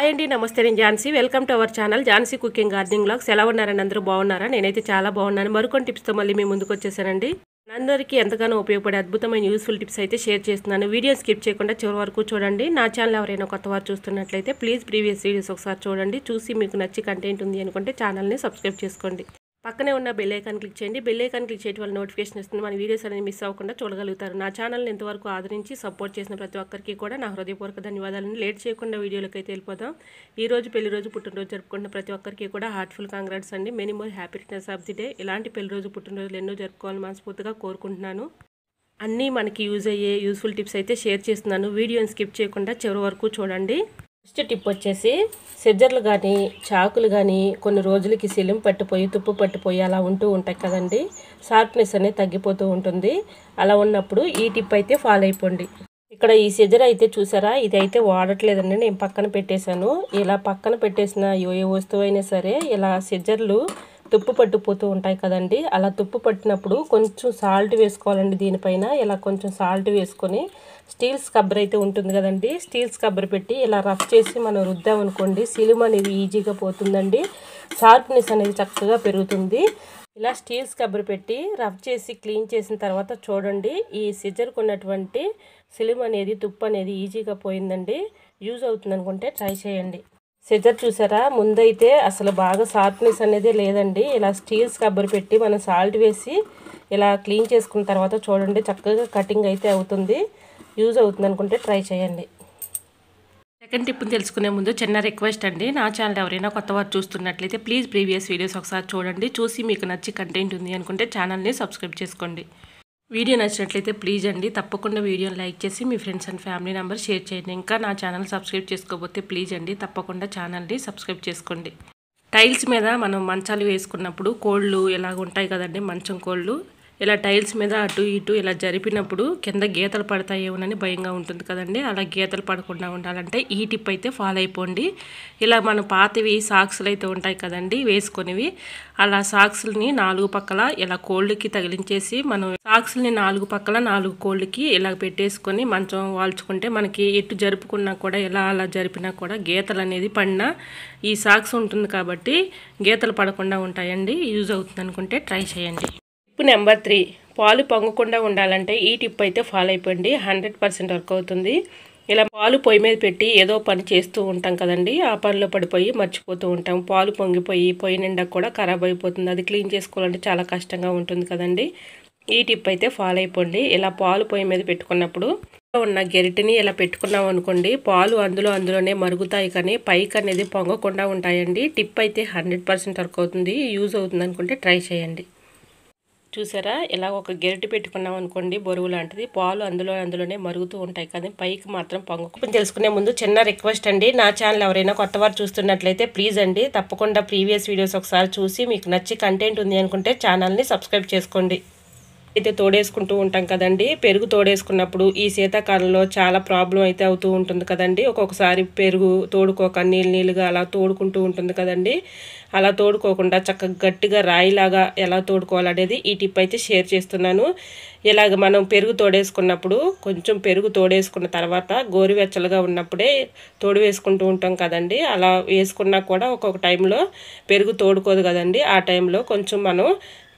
Hi అండి, నమస్తే. నేను Jhansi. Welcome to our channel Jhansi cooking gardening vlogs. ఎలా ఉన్నారని అందరూ బాగున్నారా? నేనైతే చాలా బాగున్నాను. మరికొన్ని టిప్స్తో మళ్ళీ మీ ముందుకు వచ్చేసానండి. అందరికీ ఎంతగానో ఉపయోగపడే అద్భుతమైన యూస్ఫుల్ టిప్స్ అయితే షేర్ చేస్తున్నాను. వీడియో స్కిప్ చేయకుండా చివరి వరకు చూడండి. నా ఛానల్ ఎవరైనా కొత్త వారు చూస్తున్నట్లయితే ప్లీజ్ ప్రీవియస్ వీడియోస్ ఒకసారి చూడండి. చూసి మీకు నచ్చి కంటెంట్ ఉంది అనుకుంటే ఛానల్ని సబ్స్క్రైబ్ చేసుకోండి. పక్కనే ఉన్న బెల్ ఐకాన్ క్లిక్ చేయండి. బెల్ ఐకాన్ క్లిక్ చేయడం వల్ల నోటిఫికేషన్ ఇస్తుంది. మన వీడియోస్ అనేది మిస్ అవ్వకుండా చూడగలుగుతారు. నా ఛానల్ని ఎంతవరకు ఆదరించి సపోర్ట్ చేసిన ప్రతి ఒక్కరికి కూడా నా హృదయపూర్వక ధన్యవాదాలను. లేట్ చేయకుండా వీడియోలోకి అయితే వెళ్ళిపోదాం. ఈ రోజు పెళ్లి రోజు పుట్టినరోజు జరుపుకున్న ప్రతి ఒక్కరికి కూడా హార్ట్ఫుల్ కాంగ్రాట్స్ అండి. Many more happy returns of the day. ఇలాంటి పెళ్లి రోజు పుట్టినరోజులు ఎన్నో జరుపుకోవాలని మనస్ఫూర్తిగా కోరుకుంటున్నాను. అన్నీ మనకి యూజ్ అయ్యే యూస్ఫుల్ టిప్స్ అయితే షేర్ చేస్తున్నాను. వీడియోని స్కిప్ చేయకుండా చివరి వరకు చూడండి. ఫస్ట్ టిప్ వచ్చేసి, సిజర్లు కానీ చాకులు కానీ కొన్ని రోజులకి సిలిం పట్టిపోయి తుప్పు పట్టిపోయి అలా ఉంటూ ఉంటాయి కదండి. షార్ప్నెస్ అనేది తగ్గిపోతూ ఉంటుంది. అలా ఉన్నప్పుడు ఈ టిప్ అయితే ఫాలో అయిపోండి. ఇక్కడ ఈ సిజర్ అయితే చూసారా, ఇది అయితే వాడట్లేదండి. నేను పక్కన పెట్టేశాను. ఇలా పక్కన పెట్టేసిన ఏ వస్తువు అయినా సరే ఇలా సిజర్లు తుప్పు పట్టిపోతూ ఉంటాయి కదండి. అలా తుప్పు పట్టినప్పుడు కొంచెం సాల్ట్ వేసుకోవాలండి. దీనిపైన ఇలా కొంచెం సాల్ట్ వేసుకొని స్టీల్ స్క్రబ్బర్ అయితే ఉంటుంది కదండి, స్టీల్ స్క్రబ్బర్ పెట్టి ఇలా రఫ్ చేసి మనం రుద్దామనుకోండి, సిలిం అనేది ఈజీగా పోతుందండి. షార్ప్నెస్ అనేది చక్కగా పెరుగుతుంది. ఇలా స్టీల్ స్క్రబ్బర్ పెట్టి రఫ్ చేసి క్లీన్ చేసిన తర్వాత చూడండి, ఈ సిజర్కు ఉన్నటువంటి సిలిం అనేది తుప్పు అనేది ఈజీగా పోయిందండి. యూజ్ అవుతుంది అనుకుంటే ట్రై చేయండి. సిజర్ చూసారా, ముందైతే అసలు బాగా షార్ప్నెస్ అనేది లేదండి. ఇలా స్టీల్ స్క్రబ్బర్ పెట్టి మనం సాల్ట్ వేసి ఇలా క్లీన్ చేసుకున్న తర్వాత చూడండి, చక్కగా కటింగ్ అయితే అవుతుంది. యూజ్ అవుతుంది అనుకుంటే ట్రై చేయండి. సెకండ్ టిప్ని తెలుసుకునే ముందు చిన్న రిక్వెస్ట్ అండి. నా ఛానల్ ఎవరైనా కొత్త వారు చూస్తున్నట్లయితే ప్లీజ్ ప్రీవియస్ వీడియోస్ ఒకసారి చూడండి. చూసి మీకు నచ్చి కంటెంట్ ఉంది అనుకుంటే ఛానల్ని సబ్స్క్రైబ్ చేసుకోండి. వీడియో నచ్చినట్లయితే ప్లీజ్ అండి తప్పకుండా వీడియోని లైక్ చేసి మీ friends and family members share చేయండి. ఇంకా నా ఛానల్ సబ్స్క్రైబ్ చేసుకోకపోతే ప్లీజ్ అండి తప్పకుండా ఛానల్ని సబ్స్క్రైబ్ చేసుకోండి. టైల్స్ మీద మనం మంచాలు వేసుకున్నప్పుడు కోళ్ళు ఇలాగ ఉంటాయి కదండి, మంచం కోళ్ళు. ఇలా టైల్స్ మీద అటు ఇటు ఇలా జరిపినప్పుడు కింద గీతలు పడతాయేమోనని భయంగా ఉంటుంది కదండి. అలా గీతలు పడకుండా ఉండాలంటే ఈ టిప్ అయితే ఫాలో అయిపోండి. ఇలా మన పాతవి సాక్స్లు అయితే ఉంటాయి కదండి వేసుకొనివి, అలా సాక్స్ని 4 పక్కల ఇలా కోళ్ళకి తగిలించేసి మనం సాక్స్ని 4 పక్కల 4 కోళ్ళకి ఇలా పెట్టేసుకొని మంచం వాల్చుకుంటే మనకి ఎటు జరుపుకున్నా కూడా ఇలా అలా జరిపినా కూడా గీతలు అనేది పడినా ఈ సాక్స్ ఉంటుంది కాబట్టి గీతలు పడకుండా ఉంటాయండి. యూజ్ అవుతుంది అనుకుంటే ట్రై చేయండి. టిప్ నెంబర్ 3, పాలు పొంగకుండా ఉండాలంటే ఈ టిప్ అయితే ఫాలో అయిపోండి. 100% వర్క్ అవుతుంది. ఇలా పాలు పొయ్యి మీద పెట్టి ఏదో పని చేస్తూ ఉంటాం కదండి, ఆ పనిలో పడిపోయి మర్చిపోతూ ఉంటాం. పాలు పొంగిపోయి పొయ్యి నిండా కూడా ఖరాబ్ అయిపోతుంది. అది క్లీన్ చేసుకోవాలంటే చాలా కష్టంగా ఉంటుంది కదండి. ఈ టిప్ అయితే ఫాలో అయిపోండి. ఇలా పాలు పొయ్యి మీద పెట్టుకున్నప్పుడు ఉన్న గెరిటిని ఇలా పెట్టుకున్నాం అనుకోండి, పాలు అందులోనే మరుగుతాయి కానీ పైకి అనేది పొంగకుండా ఉంటాయండి. టిప్ అయితే 100% వర్క్ అవుతుంది. యూజ్ అవుతుంది అనుకుంటే ట్రై చేయండి. చూసారా, ఇలా ఒక గెరిటి పెట్టుకున్నాం అనుకోండి, బరువు లాంటిది, పాలు అందులోనే మరుగుతూ ఉంటాయి కానీ పైకి మాత్రం పొంగ. తెలుసుకునే ముందు చిన్న రిక్వెస్ట్ అండి. నా ఛానల్ ఎవరైనా కొత్త వారు చూస్తున్నట్లయితే ప్లీజ్ అండి తప్పకుండా ప్రీవియస్ వీడియోస్ ఒకసారి చూసి మీకు నచ్చి కంటెంట్ ఉంది అనుకుంటే ఛానల్ని సబ్స్క్రైబ్ చేసుకోండి. అయితే తోడేసుకుంటూ ఉంటాం కదండి, పెరుగు తోడేసుకున్నప్పుడు ఈ శీతాకాలంలో చాలా ప్రాబ్లం అయితే అవుతూ ఉంటుంది కదండి. ఒక్కొక్కసారి పెరుగు తోడుకోక నీళ్ళుగా అలా తోడుకుంటూ ఉంటుంది కదండి. అలా తోడుకోకుండా చక్కగా గట్టిగా రాయిలాగా ఎలా తోడుకోవాలనేది ఈ టిప్ అయితే షేర్ చేస్తున్నాను. ఇలాగ మనం పెరుగు తోడేసుకున్నప్పుడు కొంచెం పెరుగు తోడేసుకున్న తర్వాత గోరువెచ్చలుగా ఉన్నప్పుడే తోడు వేసుకుంటూ ఉంటాం కదండి. అలా వేసుకున్నా కూడా ఒక్కొక్క టైంలో పెరుగు తోడుకోదు కదండి. ఆ టైంలో కొంచెం మనం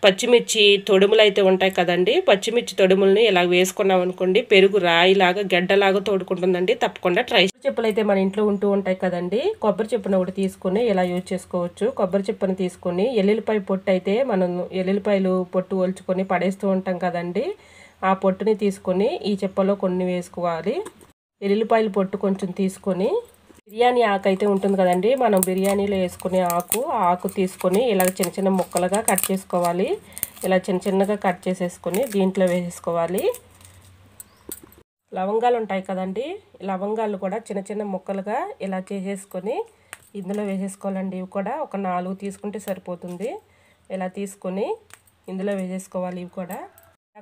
పచ్చిమిర్చి తొడుములు అయితే ఉంటాయి కదండి, పచ్చిమిర్చి తొడుములని ఇలా వేసుకున్నాం అనుకోండి, పెరుగు రాయిలాగా గడ్డలాగా తోడుకుంటుందండి. తప్పకుండా ట్రై. చెప్పులు అయితే మన ఇంట్లో ఉంటూ ఉంటాయి కదండి, కొబ్బరి చెప్పును ఒకటి తీసుకొని ఇలా యూజ్ చేసుకోవచ్చు. కొబ్బరి చెప్పును తీసుకొని ఎల్లుల్లిపాయ పొట్టు అయితే మనం ఎల్లుల్లిపాయలు పొట్టు ఒలుచుకొని పడేస్తూ ఉంటాం కదండి, ఆ పొట్టుని తీసుకొని ఈ చెప్పులో కొన్ని వేసుకోవాలి. ఎల్లుల్లిపాయలు పొట్టు కొంచెం తీసుకొని బిర్యానీ ఆకు అయితే ఉంటుంది కదండి, మనం బిర్యానీలో వేసుకునే ఆకు తీసుకొని ఇలా చిన్న చిన్న ముక్కలుగా కట్ చేసుకోవాలి. ఇలా చిన్నగా కట్ చేసేసుకొని దీంట్లో వేసేసుకోవాలి. లవంగాలు ఉంటాయి కదండి, లవంగాలు కూడా చిన్న ముక్కలుగా ఇలా చేసేసుకొని ఇందులో వేసేసుకోవాలండి. ఇవి కూడా ఒక 4 తీసుకుంటే సరిపోతుంది. ఇలా తీసుకొని ఇందులో వేసేసుకోవాలి. ఇవి కూడా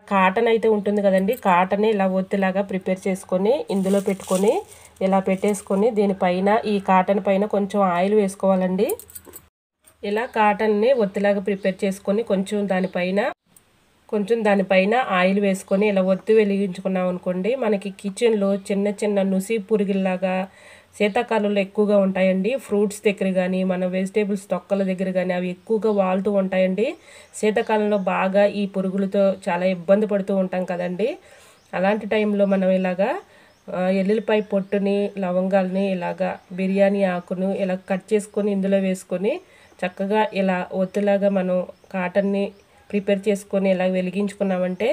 కాటన్ అయితే ఉంటుంది కదండి, కాటన్ ఇలా ఒత్తిలాగా ప్రిపేర్ చేసుకొని ఇందులో పెట్టుకొని ఇలా పెట్టేసుకొని దీనిపైన ఈ కాటన్ పైన కొంచెం ఆయిల్ వేసుకోవాలండి. ఇలా కాటన్ని ఒత్తిలాగా ప్రిపేర్ చేసుకొని కొంచెం దానిపైన ఆయిల్ వేసుకొని ఇలా ఒత్తి వెలిగించుకున్నాం అనుకోండి, మనకి కిచెన్లో చిన్న నుసి పురుగుల్లాగా శీతాకాలంలో ఎక్కువగా ఉంటాయండి. ఫ్రూట్స్ దగ్గర కానీ మన వెజిటేబుల్స్ తొక్కల దగ్గర కానీ అవి ఎక్కువగా వాలుతూ ఉంటాయండి. శీతాకాలంలో బాగా ఈ పురుగులతో చాలా ఇబ్బంది పడుతూ ఉంటాం కదండి. అలాంటి టైంలో మనం ఇలాగా ఎల్లుల్లిపాయ పొట్టుని, లవంగాల్ని, ఇలాగా బిర్యానీ ఆకును ఇలా కట్ చేసుకొని ఇందులో వేసుకొని చక్కగా ఇలా ఒత్తులాగా మనం కాటన్ని ప్రిపేర్ చేసుకొని ఇలా వెలిగించుకున్నామంటే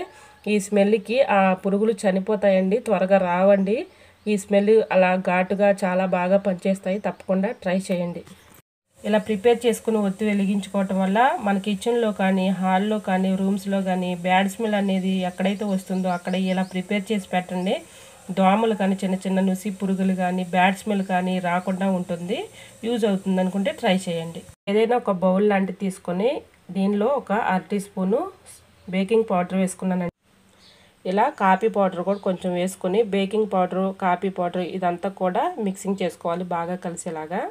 ఈ స్మెల్కి ఆ పురుగులు చనిపోతాయండి, త్వరగా రావండి. ఈ స్మెల్ అలా ఘాటుగా చాలా బాగా పనిచేస్తాయి. తప్పకుండా ట్రై చేయండి. ఇలా ప్రిపేర్ చేసుకుని ఒత్తి వెలిగించుకోవటం వల్ల మన కిచెన్లో కానీ, హాల్లో కానీ, రూమ్స్లో కానీ బ్యాడ్ స్మెల్ అనేది ఎక్కడైతే వస్తుందో అక్కడ ఇలా ప్రిపేర్ చేసి పెట్టండి. దోమలు కానీ, చిన్న చిన్న నుసి పురుగులు కానీ, బ్యాడ్ స్మెల్ కానీ రాకుండా ఉంటుంది. యూజ్ అవుతుంది అనుకుంటే ట్రై చేయండి. ఏదైనా ఒక బౌల్ లాంటిది తీసుకొని దీనిలో ఒక 1/2 టీ స్పూను బేకింగ్ పౌడర్ వేసుకున్నానండి. ఇలా కాఫీ పౌడర్ కూడా కొంచెం వేసుకొని బేకింగ్ పౌడరు, కాఫీ పౌడర్ ఇదంతా కూడా మిక్సింగ్ చేసుకోవాలి బాగా కలిసేలాగా.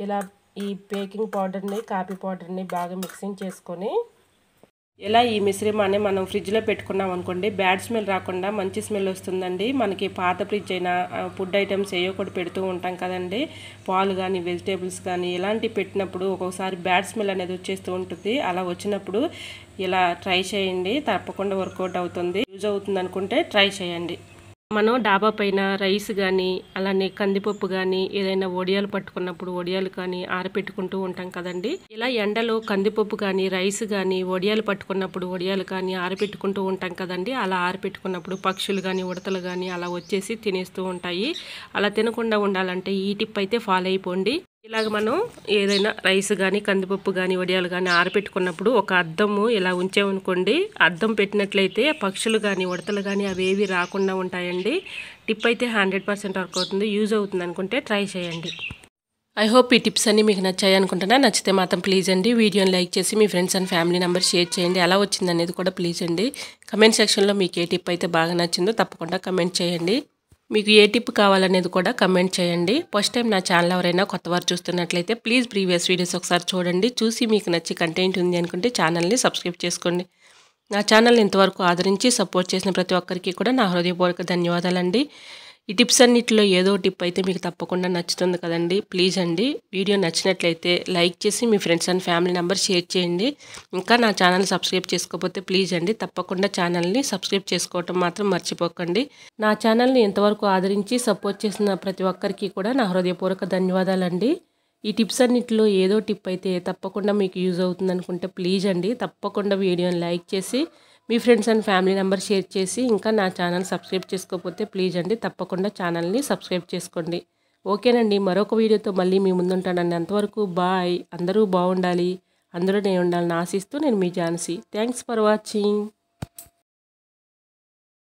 ఇలా ఈ బేకింగ్ పౌడర్ని, కాఫీ పౌడర్ని బాగా మిక్సింగ్ చేసుకొని ఇలా ఈ మిశ్రమాన్ని మనం ఫ్రిడ్జ్లో పెట్టుకున్నాం అనుకోండి, బ్యాడ్ స్మెల్ రాకుండా మంచి స్మెల్ వస్తుందండి. మనకి పాత ఫ్రిడ్జ్ అయినా ఫుడ్ ఐటమ్స్ ఏవో ఒకటి పెడుతూ ఉంటాం కదండి, పాలు కానీ, వెజిటేబుల్స్ కానీ ఇలాంటివి పెట్టినప్పుడు ఒక్కొక్కసారి బ్యాడ్ స్మెల్ అనేది వచ్చేస్తూ ఉంటుంది. అలా వచ్చినప్పుడు ఇలా ట్రై చేయండి, తప్పకుండా వర్కౌట్ అవుతుంది. యూజ్ అవుతుంది అనుకుంటే ట్రై చేయండి. మనం డాబా పైన రైస్ కానీ, అలానే కందిపప్పు కానీ, ఏదైనా వడియాలు పట్టుకున్నప్పుడు వడియాలు కానీ ఆరపెట్టుకుంటూ ఉంటాం కదండి. ఇలా ఎండలో కందిపప్పు కానీ, రైస్ కానీ, వడియాలు పట్టుకున్నప్పుడు వడియాలు కానీ ఆరపెట్టుకుంటూ ఉంటాం కదండి. అలా ఆరపెట్టుకున్నప్పుడు పక్షులు కానీ, ఉడతలు కానీ అలా వచ్చేసి తినేస్తూ ఉంటాయి. అలా తినకుండా ఉండాలంటే ఈ టిప్ అయితే ఫాలో అయిపోండి. ఇలాగ మనం ఏదైనా రైస్ కానీ, కందిపప్పు కానీ, వడియాలు కానీ ఆరపెట్టుకున్నప్పుడు ఒక అద్దము ఇలా ఉంచామనుకోండి, అద్దం పెట్టినట్లయితే పక్షులు కానీ, ఉడతలు కానీ అవేవి రాకుండా ఉంటాయండి. టిప్ అయితే 100% వర్క్ అవుతుంది. యూజ్ అవుతుంది అనుకుంటే ట్రై చేయండి. ఐ హోప్ ఈ టిప్స్ అన్నీ మీకు నచ్చాయి అనుకుంటున్నా. నచ్చితే మాత్రం ప్లీజ్ అండి వీడియోని లైక్ చేసి మీ friends and family member share చేయండి. ఎలా వచ్చింది అనేది కూడా ప్లీజ్ అండి కమెంట్ సెక్షన్లో మీకు ఏ టిప్ అయితే బాగా నచ్చిందో తప్పకుండా కమెంట్ చేయండి. మీకు ఏ టిప్ కావాలనేది కూడా కమెంట్ చేయండి. ఫస్ట్ టైం నా ఛానల్ ఎవరైనా కొత్తవారు చూస్తున్నట్లయితే ప్లీజ్ ప్రీవియస్ వీడియోస్ ఒకసారి చూడండి. చూసి మీకు నచ్చి కంటెంట్ ఉంది అనుకుంటే ఛానల్ని సబ్స్క్రైబ్ చేసుకోండి. నా ఛానల్ని ఇంతవరకు ఆదరించి సపోర్ట్ చేసిన ప్రతి ఒక్కరికి కూడా నా హృదయపూర్వక ధన్యవాదాలండి. ఈ టిప్స్ అన్నిటిలో ఏదో టిప్ అయితే మీకు తప్పకుండా నచ్చుతుంది కదండి. ప్లీజ్ అండి వీడియో నచ్చినట్లయితే లైక్ చేసి మీ friends and family member share చేయండి. ఇంకా నా ఛానల్ సబ్స్క్రైబ్ చేసుకోకపోతే ప్లీజ్ అండి తప్పకుండా ఛానల్ని సబ్స్క్రైబ్ చేసుకోవటం మాత్రం మర్చిపోకండి. నా ఛానల్ని ఇంతవరకు ఆదరించి సపోర్ట్ చేసిన ప్రతి ఒక్కరికి కూడా నా హృదయపూర్వక ధన్యవాదాలండి. ఈ టిప్స్ అన్నిటిలో ఏదో టిప్ అయితే తప్పకుండా మీకు యూజ్ అవుతుంది అనుకుంటే ప్లీజ్ అండి తప్పకుండా వీడియోని లైక్ చేసి మీ friends and family member share చేసి ఇంకా నా ఛానల్ సబ్స్క్రైబ్ చేసుకోకపోతే ప్లీజ్ అండి తప్పకుండా ఛానల్ని సబ్స్క్రైబ్ చేసుకోండి. ఓకేనండి, మరొక వీడియోతో మళ్ళీ మీ ముందుంటానండి. అంతవరకు బాయ్. అందరూ బాగుండాలి, అందరూ నేను ఉండాలని ఆశిస్తూ నేను మీ ఝాన్సీ. Thanks for watching.